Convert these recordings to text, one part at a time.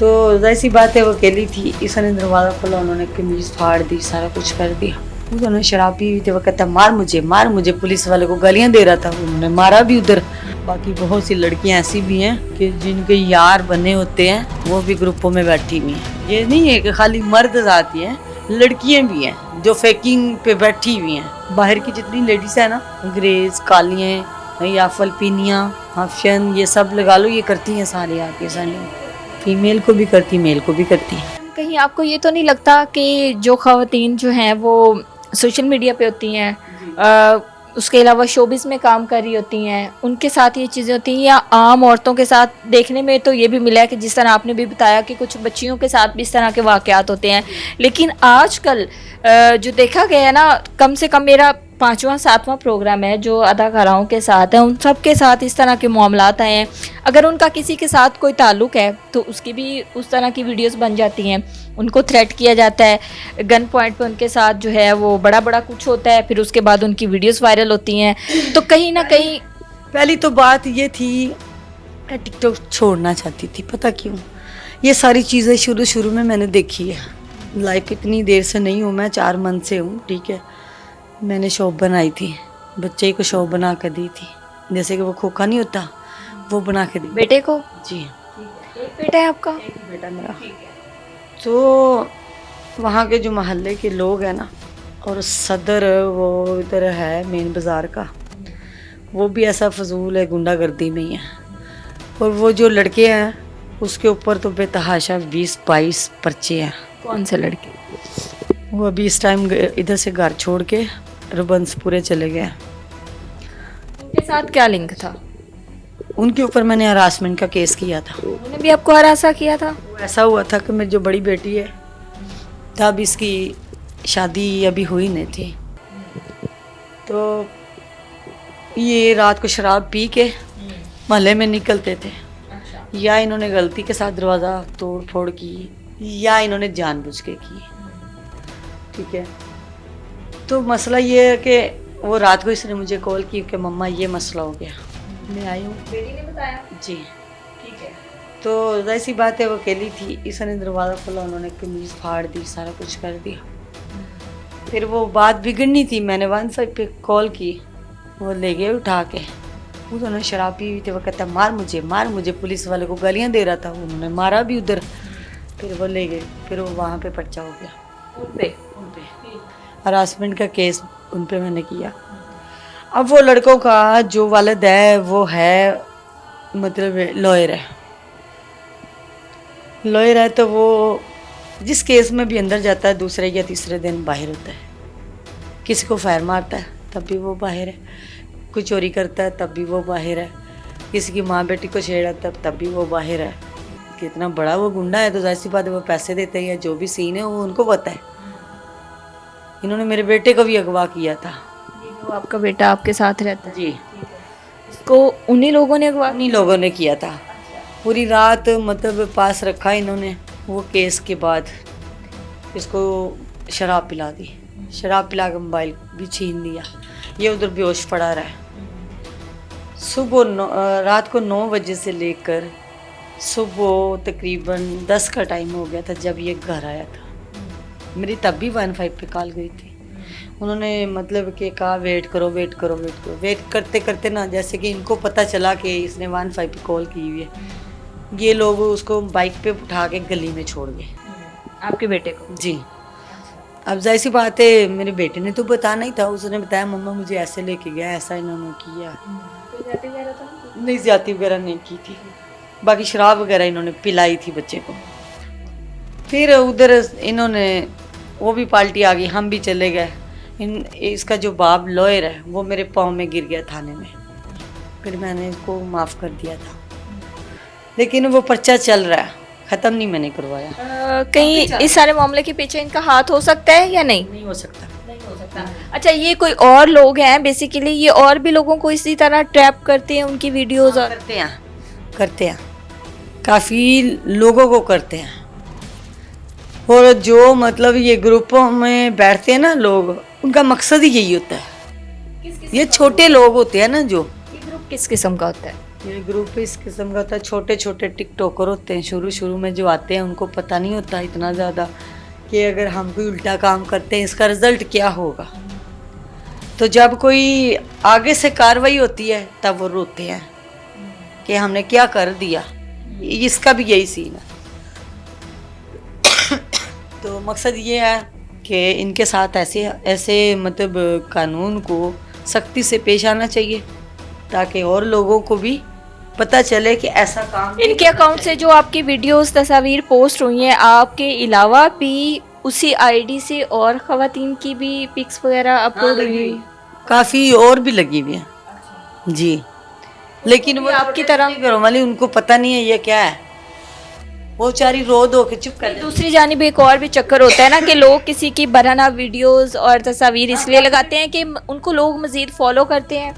तो जैसी बात है वो अकेली थी, इसने दरवाज़ा खोला, उन्होंने कमीज फाड़ दी, सारा कुछ कर दिया। उन्होंने शराब पी हुई थी, वो कहता मार मुझे, पुलिस वाले को गालियां दे रहा था, उन्होंने मारा भी उधर। बाकी बहुत सी लड़कियां ऐसी भी हैं कि जिनके यार बने होते हैं, वो भी ग्रुपों में बैठी हुई हैं। ये नहीं है कि खाली मर्द आती हैं, लड़कियां भी हैं जो फेकिंग पे बैठी हुई हैं। बाहर की जितनी लेडीज है ना, अंग्रेज, कालियाँ या फिलिपीनियाँ, अफशन, ये सब लगा लो, ये करती हैं सारे आके सारे। फीमेल को भी करती, मेल को भी करती है। कहीं आपको ये तो नहीं लगता कि जो ख़वातीन जो हैं वो सोशल मीडिया पे होती हैं, उसके अलावा शोबिज़ में काम कर रही होती हैं, उनके साथ ये चीज़ें होती हैं, या आम औरतों के साथ देखने में तो ये भी मिला है कि जिस तरह आपने भी बताया कि कुछ बच्चियों के साथ भी इस तरह के वाक़यात होते हैं, लेकिन आजकल जो देखा गया है ना, कम से कम मेरा 5वां 7वां प्रोग्राम है जो अदाकाराओं के साथ है, उन सब के साथ इस तरह के मामलात आए हैं। अगर उनका किसी के साथ कोई ताल्लुक़ है तो उसकी भी उस तरह की वीडियोस बन जाती हैं, उनको थ्रेट किया जाता है, गन पॉइंट पे उनके साथ जो है वो बड़ा बड़ा कुछ होता है, फिर उसके बाद उनकी वीडियोस वायरल होती हैं। तो कहीं ना कहीं पहली तो बात ये थी, मैं टिकटॉक छोड़ना चाहती थी, पता क्यों? ये सारी चीज़ें शुरू में मैंने देखी है। लाइफ इतनी देर से नहीं हूँ मैं, 4 मंथ से हूँ, ठीक है। मैंने शॉप बनाई थी, बच्चे को शॉप बना कर दी थी, जैसे कि वो खोखा नहीं होता, वो बना के दी बेटे को। जी। एक बेटा है आपका? एक बेटा मेरा। तो वहाँ के जो मोहल्ले के लोग हैं ना, और सदर वो इधर है मेन बाज़ार का, वो भी ऐसा फजूल है, गुंडागर्दी में ही है। और वो जो लड़के हैं उसके ऊपर तो बेतहाशा 20-22 पर्चे हैं। कौन से लड़के? वो अभी इस टाइम इधर से घर छोड़ के रबंसपुरे चले गए। उनके साथ क्या लिंक था? उनके ऊपर मैंने हरासमेंट का केस किया था। उन्होंने भी आपको हरासा किया था? ऐसा हुआ था कि मेरी जो बड़ी बेटी है, तब इसकी शादी अभी हुई नहीं थी, तो ये रात को शराब पी के मोहल्ले में निकलते थे। या इन्होंने गलती के साथ दरवाज़ा तोड़ फोड़ की, या इन्होंने जानबूझ के की, ठीक है। तो मसला ये है कि वो रात को इसने मुझे कॉल की कि मम्मा ये मसला हो गया, मैं आई हूँ। बेटी ने बताया? जी। ठीक है। तो ऐसी बात है वो अकेली थी, इसने दरवाज़ा खोला, उन्होंने कमीज फाड़ दी, सारा कुछ कर दिया। फिर वो बात बिगड़नी थी, मैंने 15 पे कॉल की, वो ले गए उठा के। उन्होंने शराब पी हुई थी, वो कहता मार मुझे, पुलिस वाले को गालियां दे रहा था, उन्होंने मारा भी उधर। फिर वो ले गए, फिर वो वहाँ पे पर्चा हो गया, उन पे हरासमेंट का केस उन पे मैंने किया। अब वो लड़कों का जो वालिद है वो है मतलब लॉयर है, तो वो जिस केस में भी अंदर जाता है दूसरे या तीसरे दिन बाहर होता है। किसी को फायर मारता है तब भी वो बाहर है, कोई चोरी करता है तब भी वो बाहर है, किसी की माँ बेटी को छेड़ा तब भी वो बाहर है। कितना बड़ा वो गुंडा है, तो जाहिर सी बात है वो पैसे देते हैं, जो भी सीन है वो उनको पता है। इन्होंने मेरे बेटे को भी अगवा किया था। वो आपका बेटा आपके साथ रहता है? जी। इसको उन्हीं लोगों ने अगवा? उन्हीं लोगों ने किया था। पूरी रात मतलब पास रखा इन्होंने। वो केस के बाद इसको शराब पिला दी, शराब पिला के मोबाइल भी छीन दिया, ये उधर बेहोश पड़ा रहा है। रात को 9 बजे से लेकर सुबह तकरीबन 10 का टाइम हो गया था जब ये घर आया था। मेरी तब भी 15 पे कॉल गई थी। उन्होंने मतलब कि कहा वेट करो। वेट करते करते ना, जैसे कि इनको पता चला कि इसने 15 पे कॉल की हुई है, ये लोग उसको बाइक पे उठा के गली में छोड़ गए। आपके बेटे को? जी। अब जाहिर सी बात है मेरे बेटे ने तो बताना ही था, उसने बताया मम्मा मुझे ऐसे लेके गया, ऐसा इन्होंने किया। नहीं, ज्यादती वगैरह नहीं की थी, बाकी शराब वगैरह इन्होंने पिलाई थी बच्चे को। फिर उधर इन्होंने वो भी पार्टी आ गई, हम भी चले गए। इसका जो बाप लॉयर है वो मेरे पाँव में गिर गया थाने में, फिर मैंने इसको माफ़ कर दिया था, लेकिन वो पर्चा चल रहा है, ख़त्म नहीं मैंने करवाया। कहीं इस सारे मामले के पीछे इनका हाथ हो सकता है या नहीं? नहीं हो सकता। अच्छा, ये कोई और लोग हैं बेसिकली, ये और भी लोगों को इसी तरह ट्रैप करते हैं, उनकी वीडियोस और करते हैं काफ़ी लोगों को करते हैं। और जो मतलब ये ग्रुपों में बैठते हैं ना लोग, उनका मकसद ही यही होता है। ये छोटे लोग होते हैं ना जो। ये ग्रुप किस किस्म का होता है? ये ग्रुप इस किस्म का होता है, छोटे छोटे टिकटॉकर होते हैं, शुरू शुरू में जो आते हैं उनको पता नहीं होता इतना ज़्यादा कि अगर हम कोई उल्टा काम करते हैं इसका रिजल्ट क्या होगा। तो जब कोई आगे से कार्रवाई होती है तब वो रोते हैं कि हमने क्या कर दिया। इसका भी यही सीन है। तो मकसद ये है कि इनके साथ ऐसे ऐसे मतलब कानून को सख्ती से पेश आना चाहिए ताकि और लोगों को भी पता चले कि ऐसा काम इनके अकाउंट से जो आपकी वीडियोस तस्वीर पोस्ट हुई हैं, आपके अलावा भी उसी आईडी से और ख़वातीन की भी पिक्स वगैरह अपलोड हुई? काफ़ी और भी लगी हुई हैं जी, लेकिन वो आपकी तरह घरों वाली उनको पता नहीं है ये क्या है, वो चारी रो दो के चुप कर दूसरी जानिब एक और भी चक्कर होता है ना कि लोग किसी की बराना वीडियोस और तस्वीर इसलिए लगाते हैं कि उनको लोग मज़ीद फॉलो करते हैं,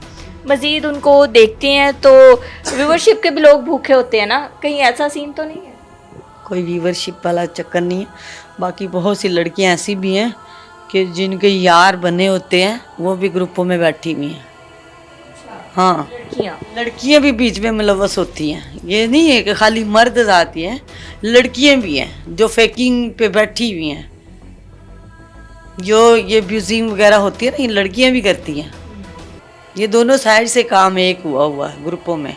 मज़ीद उनको देखते हैं, तो व्यूवरशिप के भी लोग भूखे होते हैं ना। कहीं ऐसा सीन तो नहीं है? कोई व्यूवरशिप वाला चक्कर नहीं है। बाकी बहुत सी लड़कियां ऐसी भी हैं कि जिनके यार बने होते हैं वो भी ग्रुपों में बैठी हुई हैं। हाँ, लड़कियां भी बीच में मुलव्वस होती हैं। ये नहीं है कि खाली मर्द आती हैं, लड़कियां भी हैं जो फेकिंग पे बैठी हुई हैं। जो ये ब्यूजिंग वगैरह होती है ना, ये लड़कियां भी करती हैं। ये दोनों साइड से काम एक हुआ है ग्रुपों में।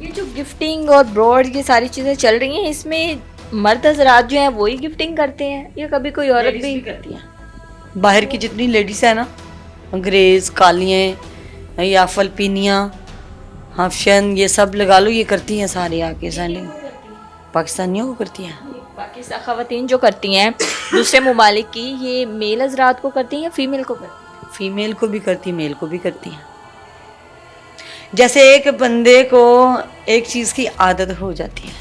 ये जो गिफ्टिंग और ब्रॉड ये सारी चीज़ें चल रही हैं, इसमें मर्द हजरात जो हैं वही गिफ्टिंग करते हैं या कभी कोई औरत भी करती हैं? बाहर की जितनी लेडीज़ है ना, अंग्रेज़, कालियाँ या फलपीनियाँ, हाफशन, ये सब लगा लो, ये करती हैं सारे आके सारे पाकिस्तानियों को करती हैं। बाकी ख़वातीन जो करती हैं दूसरे ममालिक की, ये मेल हजरात को करती हैं या फीमेल को करती हैं? फीमेल को भी करती, मेल को भी करती हैं। जैसे एक बंदे को एक चीज़ की आदत हो जाती है,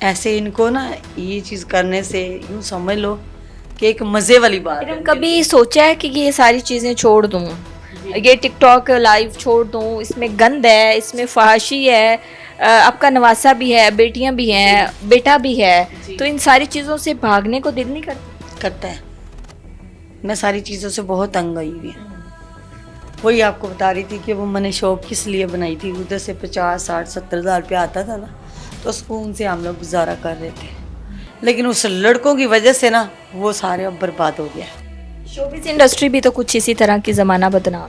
ऐसे इनको ना ये चीज़ करने से यूँ समझ लो कि एक मज़े वाली बात है। कभी सोचा है कि ये सारी चीज़ें छोड़ दूँ, ये टिकटॉक लाइव छोड़ दूँ, इसमें गंद है, इसमें फहाशी है, आपका नवासा भी है, बेटियां भी हैं, बेटा भी है, तो इन सारी चीज़ों से भागने को दिल नहीं करता है। मैं सारी चीज़ों से बहुत तंग आई हुई है। वही आपको बता रही थी कि वो मैंने शॉप किस लिए बनाई थी, उधर से 50, 60, 70 हज़ार रुपया आता था ना, तो सुकून से हम लोग गुजारा कर रहे थे। लेकिन उस लड़कों की वजह से ना वो सारे अब बर्बाद हो गया। शोबिज़ इंडस्ट्री भी तो कुछ इसी तरह की ज़माना बदनाम,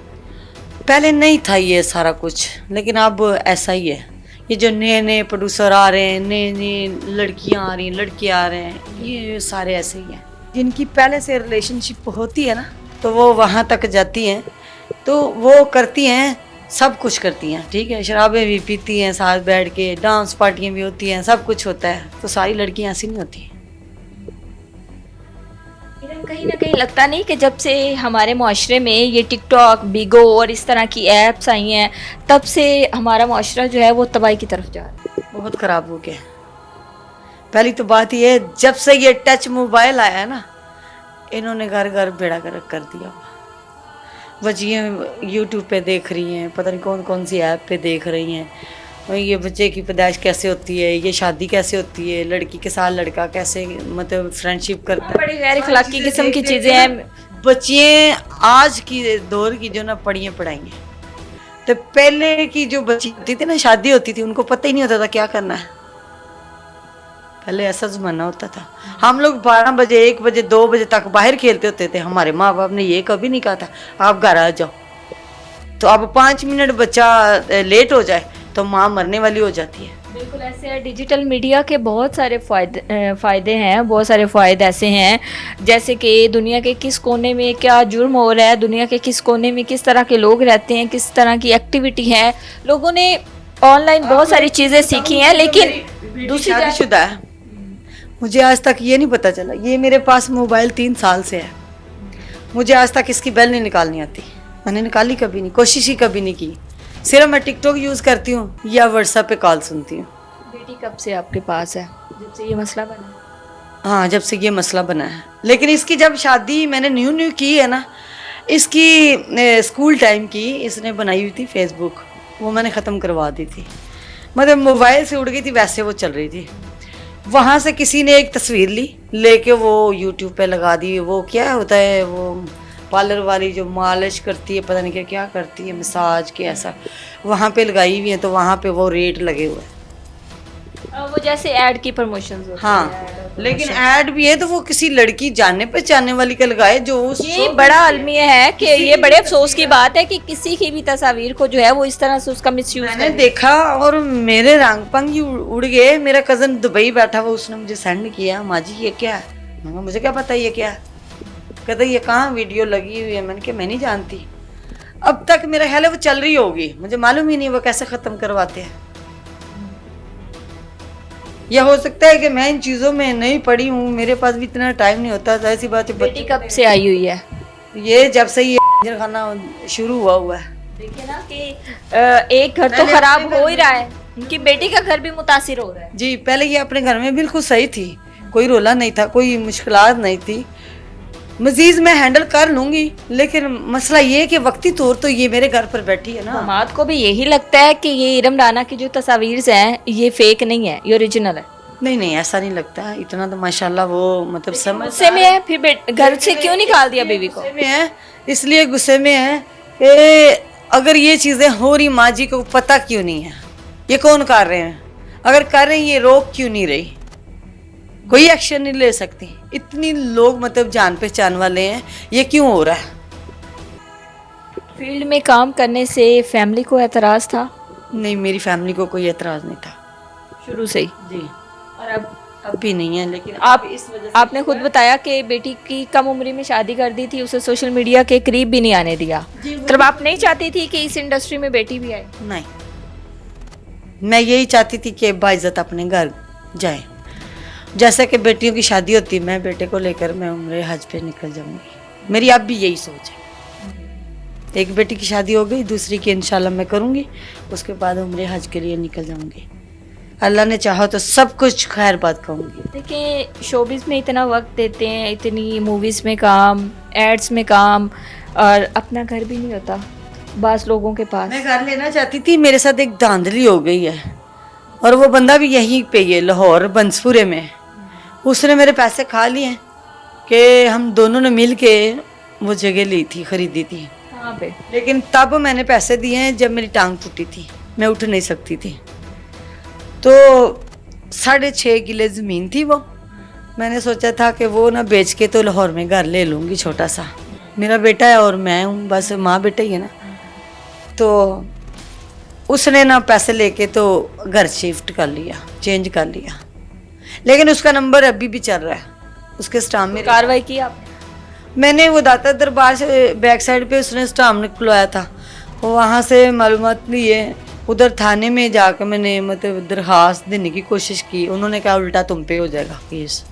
पहले नहीं था ये सारा कुछ, लेकिन अब ऐसा ही है। ये जो नए नए प्रोड्यूसर आ रहे हैं, नए नए लड़कियां आ रही हैं, लड़के आ रहे हैं, ये सारे ऐसे ही हैं। जिनकी पहले से रिलेशनशिप होती है ना, तो वो वहाँ तक जाती हैं, तो वो करती हैं, सब कुछ करती हैं, ठीक है, शराबें भी पीती हैं, साथ बैठ के डांस पार्टियाँ भी होती हैं, सब कुछ होता है। तो सारी लड़कियाँ ऐसी नहीं होती हैं। कहीं ना कहीं लगता नहीं कि जब से हमारे माशरे में ये टिकटॉक, बिगो और इस तरह की ऐप्स आई हैं, तब से हमारा माशरा जो है वो तबाही की तरफ जा रहा है, बहुत ख़राब हो गया। पहली तो बात ये है, जब से ये टच मोबाइल आया है ना, इन्होंने घर घर बेड़ा गर्क कर दिया। बच्चियाँ यूट्यूब पे देख रही हैं, पता नहीं कौन कौन सी ऐप पे देख रही हैं, और ये बच्चे की पैदाइश कैसे होती है, ये शादी कैसे होती है, लड़की के साथ लड़का कैसे मतलब फ्रेंडशिप करता है, बड़ी गैर अखलाकी किस्म की चीज़ें हैं। बच्चियाँ आज की दौर की जो ना पढ़ियाँ पढ़ाई हैं, तो पहले की जो बच्ची होती थी ना, शादी होती थी, उनको पता ही नहीं होता था क्या करना है। पहले ऐसा ज़माना होता था। हम लोग 12 बजे, 1 बजे, 2 बजे तक बाहर खेलते होते थे। हमारे माँ बाप ने ये कभी नहीं कहा था आप घर आ जाओ। तो अब 5 मिनट बच्चा लेट हो जाए तो माँ मरने वाली हो जाती है। बिल्कुल ऐसे डिजिटल मीडिया के बहुत सारे फ़ायदे हैं, बहुत सारे फ़ायदे ऐसे हैं जैसे कि दुनिया के किस कोने में क्या जुर्म हो रहा है, दुनिया के किस कोने में किस तरह के लोग रहते हैं, किस तरह की एक्टिविटी है। लोगों ने ऑनलाइन बहुत सारी चीज़ें सीखी हैं, लेकिन दूसरी शादीशुदा है, मुझे आज तक ये नहीं पता चला। ये मेरे पास मोबाइल 3 साल से है, मुझे आज तक इसकी बेल नहीं निकालनी आती। मैंने निकाली कभी नहीं, कोशिश ही कभी नहीं की। सिर्फ मैं टिकटॉक यूज़ करती हूँ या व्हाट्सएप पे कॉल सुनती हूँ। बेटी कब से आपके पास है? जब से ये मसला बना? हाँ, जब से ये मसला बना है। लेकिन इसकी जब शादी मैंने न्यू की है ना, इसकी स्कूल टाइम की इसने बनाई हुई थी फेसबुक, वो मैंने ख़त्म करवा दी थी। मतलब मोबाइल से उड़ गई थी, वैसे वो चल रही थी। वहाँ से किसी ने एक तस्वीर ली, लेके वो यूट्यूब पे लगा दी। वो क्या होता है, वो पार्लर वाली जो मालिश करती है, पता नहीं क्या क्या करती है, मसाज के ऐसा, वहाँ पे लगाई हुई हैं तो वहाँ पे वो रेट लगे हुए हैं। वो जैसे ऐड की प्रमोशंस होती हाँ, है, लेकिन ऐड भी है तो वो किसी लड़की जानने पहचानने वाली का लगाए जो उस ये बड़ा अलमिया है कि ये बड़े अफसोस की बात है कि किसी की भी तस्वीर को जो है वो इस तरह से उसका मिसयूज मैंने देखा और मेरे रंग पंग ही उड़ गए। मेरा कजन दुबई बैठा हुआ, उसने मुझे सेंड किया, माँ जी ये क्या है? मैंने कहा मुझे क्या पता ये क्या है। कहता ये कहाँ वीडियो लगी हुई है। मैंने कहा मैं नहीं जानती। अब तक मेरा ख्याल है वो चल रही होगी, मुझे मालूम ही नहीं वो कैसे ख़त्म करवाते हैं। या हो सकता है कि मैं इन चीज़ों में नहीं पड़ी हूँ, मेरे पास भी इतना टाइम नहीं होता। ऐसी बात है। बेटी कब से आई हुई है? ये जब से ये खाना शुरू हुआ है। देखिए ना कि एक घर तो खराब हो ही रहा है, उनकी बेटी का घर भी मुतासिर हो रहा है। जी, पहले ये अपने घर में बिल्कुल सही थी, कोई रोला नहीं था, कोई मुश्किलात नहीं थी। मजीद मैं हैंडल कर लूंगी, लेकिन मसला ये है कि वक्ती तौर तो ये मेरे घर पर बैठी है ना। दामाद को भी यही लगता है कि ये इरम राना की जो तस्वीर हैं ये फेक नहीं है, ये ओरिजिनल है। नहीं नहीं, ऐसा नहीं लगता। इतना तो माशाल्लाह वो मतलब समझ गुस्से में है, फिर घर से क्यों निकाल दिया बीवी को? गुस्से में है, इसलिए गुस्से में है कि अगर ये चीज़ें हो रही, माँ जी को पता क्यों नहीं है, ये कौन कर रहे हैं? अगर कर रहे हैं ये रोक क्यों नहीं रही? कोई एक्शन नहीं ले सकती। इतनी लोग मतलब जान पहचान वाले हैं, ये क्यों हो रहा है? फील्ड में काम करने से फैमिली को एतराज़ था? नहीं, मेरी फैमिली को कोई एतराज़ नहीं था शुरू से ही। जी। और अब भी नहीं है, लेकिन आप इस वजह से आपने खुद बताया कि बेटी की कम उम्र में शादी कर दी थी, उसे सोशल मीडिया के करीब भी नहीं आने दिया। मतलब आप नहीं चाहती थी कि इस इंडस्ट्री में बेटी भी आए? नहीं, मैं यही चाहती थी कि बाइज्जत अपने घर जाए। जैसे कि बेटियों की शादी होती है, मैं बेटे को लेकर मैं उम्रे हज पे निकल जाऊंगी। मेरी अब भी यही सोच है। एक बेटी की शादी हो गई, दूसरी की इंशाल्लाह मैं करूंगी, उसके बाद उम्रे हज के लिए निकल जाऊंगी। अल्लाह ने चाहा तो सब कुछ खैर बात कहूँगी। देखिए शोबिज़ में इतना वक्त देते हैं, इतनी मूवीज़ में काम, एड्स में काम, और अपना घर भी नहीं होता बास लोगों के पास। मैं घर लेना चाहती थी, मेरे साथ एक धांधली हो गई है, और वो बंदा भी यहीं पे है लाहौर बंसपुरे में। उसने मेरे पैसे खा लिए कि हम दोनों ने मिल के वो जगह ली थी, खरीदी थी। कहाँ पे? लेकिन तब मैंने पैसे दिए हैं जब मेरी टांग टूटी थी, मैं उठ नहीं सकती थी। तो 6.5 किले ज़मीन थी वो। मैंने सोचा था कि वो ना बेच के तो लाहौर में घर ले लूँगी छोटा सा। मेरा बेटा है और मैं हूँ, बस माँ बेटा ही है ना। तो उसने ना पैसे लेके तो घर शिफ्ट कर लिया, चेंज कर लिया। लेकिन उसका नंबर अभी भी चल रहा है, उसके स्टाम्प में कार्रवाई की आपने? मैंने वो दाता दरबार से बैक साइड पे उसने स्टाम्प निकलवाया था, वहाँ से मालूमात लिए। उधर थाने में जाकर मैंने मतलब दरख्वास्त देने की कोशिश की, उन्होंने कहा उल्टा तुम पे हो जाएगा केस।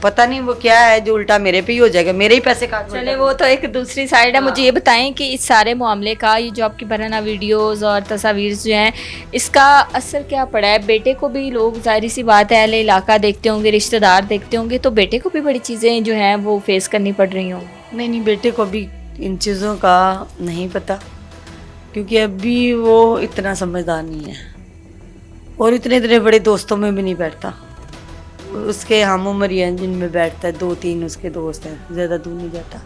पता नहीं वो क्या है जो उल्टा मेरे पे ही हो जाएगा, मेरे ही पैसे काट। चले वो तो एक दूसरी साइड है। मुझे ये बताएं कि इस सारे मामले का, ये जो आपकी बराना वीडियोस और तस्वीर जो हैं, इसका असर क्या पड़ा है? बेटे को भी लोग, जाहिर सी बात है, अहले इलाका देखते होंगे, रिश्तेदार देखते होंगे, तो बेटे को भी बड़ी चीज़ें जो हैं वो फेस करनी पड़ रही होंगी। नहीं, बेटे को भी इन चीज़ों का नहीं पता, क्योंकि अभी वो इतना समझदार नहीं है और इतने इतने बड़े दोस्तों में भी नहीं बैठता। उसके हम उम्र हैं जिनमें बैठता है, 2-3 उसके दोस्त हैं, ज़्यादा दूर नहीं जाता।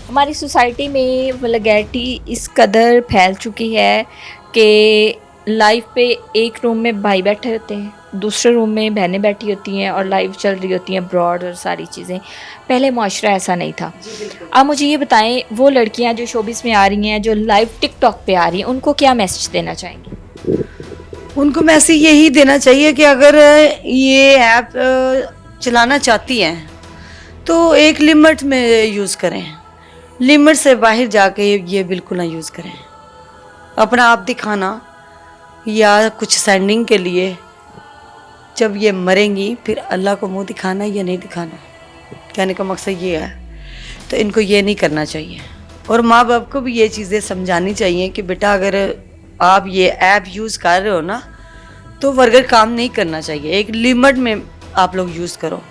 हमारी सोसाइटी में वल्गैरिटी इस कदर फैल चुकी है कि लाइफ पे एक रूम में भाई बैठे होते हैं, दूसरे रूम में बहनें बैठी होती हैं और लाइव चल रही होती हैं ब्रॉड और सारी चीज़ें। पहले मुआशरा ऐसा नहीं था। आप मुझे ये बताएं, वो लड़कियां जो शोबिस में आ रही हैं, जो लाइव टिकटॉक पे आ रही हैं, उनको क्या मैसेज देना चाहेंगी? उनको मैसेज यही देना चाहिए कि अगर ये ऐप चलाना चाहती हैं तो एक लिमिट में यूज़ करें, लिमिट से बाहर जाके ये बिल्कुल ना यूज़ करें। अपना आप दिखाना या कुछ सेंडिंग के लिए जब ये मरेंगी फिर अल्लाह को मुंह दिखाना या नहीं दिखाना, कहने का मकसद ये है। तो इनको ये नहीं करना चाहिए और माँ बाप को भी ये चीज़ें समझानी चाहिए कि बेटा अगर आप ये ऐप यूज़ कर रहे हो ना तो वर्गर काम नहीं करना चाहिए, एक लिमिट में आप लोग यूज़ करो।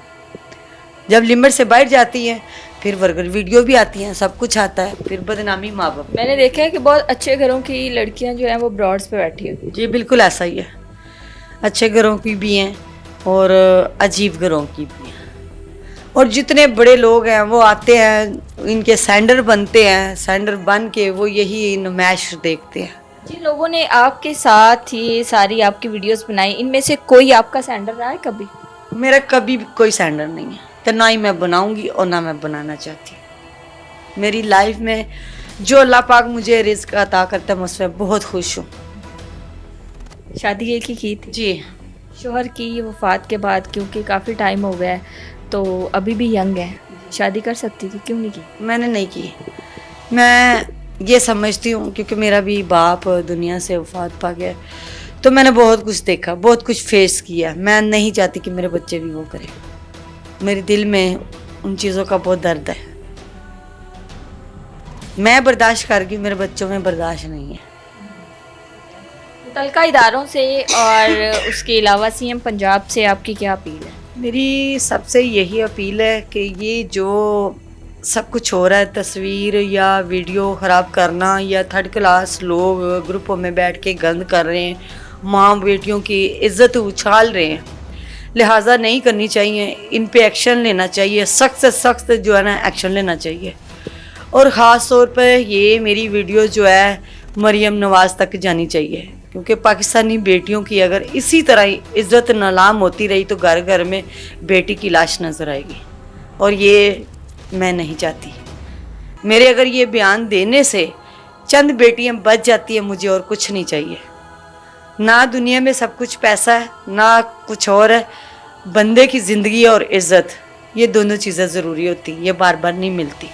जब लिमिट से बाहर जाती है फिर वर्गर वीडियो भी आती हैं, सब कुछ आता है, फिर बदनामी माँ बाप। मैंने देखा है कि बहुत अच्छे घरों की लड़कियां जो हैं वो ब्रॉड्स पे बैठी होती हैं। जी बिल्कुल ऐसा ही है, अच्छे घरों की भी हैं और अजीब घरों की भी हैं। और जितने बड़े लोग हैं वो आते हैं, इनके सेंडर बनते हैं, सेंडर बन के वो यही नुमाइश देखते हैं। जिन लोगों ने आपके साथ ये सारी आपकी वीडियोस बनाई, इनमें से कोई आपका सेंडर रहा है कभी? मेरा कभी भी कोई स्टैंडर्ड नहीं है, तो ना ही मैं बनाऊंगी और ना मैं बनाना चाहती हूँ। मेरी लाइफ में जो अल्लाह पाक मुझे रिस्क अता करता है, मैं उसमें बहुत खुश हूँ। शादी एक ही की थी? जी। शोहर की वफ़ात के बाद, क्योंकि काफ़ी टाइम हो गया है तो अभी भी यंग है, शादी कर सकती थी, क्यों नहीं की? मैंने नहीं की। मैं ये समझती हूँ क्योंकि मेरा भी बाप दुनिया से वफात पा गया, तो मैंने बहुत कुछ देखा, बहुत कुछ फेस किया। मैं नहीं चाहती कि मेरे बच्चे भी वो करें। मेरे दिल में उन चीज़ों का बहुत दर्द है। मैं बर्दाश्त कर गई, मेरे बच्चों में बर्दाश्त नहीं है। मुतल्लिका इदारों से और उसके अलावा सीएम पंजाब से आपकी क्या अपील है? मेरी सबसे यही अपील है कि ये जो सब कुछ हो रहा है, तस्वीर या वीडियो ख़राब करना या थर्ड क्लास लोग ग्रुपों में बैठ के गंद कर रहे हैं, माँ बेटियों की इज्जत उछाल रहे हैं, लिहाजा नहीं करनी चाहिए। इन पे एक्शन लेना चाहिए, सख्त से सख्त जो है ना एक्शन लेना चाहिए। और ख़ास तौर पर ये मेरी वीडियो जो है मरियम नवाज़ तक जानी चाहिए, क्योंकि पाकिस्तानी बेटियों की अगर इसी तरह इज़्ज़त नीलाम होती रही तो घर घर में बेटी की लाश नज़र आएगी, और ये मैं नहीं चाहती। मेरे अगर ये बयान देने से चंद बेटियां बच जाती हैं, मुझे और कुछ नहीं चाहिए। ना दुनिया में सब कुछ पैसा है, ना कुछ और है। बंदे की ज़िंदगी और इज़्ज़त, ये दोनों चीज़ें ज़रूरी होती हैं, ये बार बार नहीं मिलती।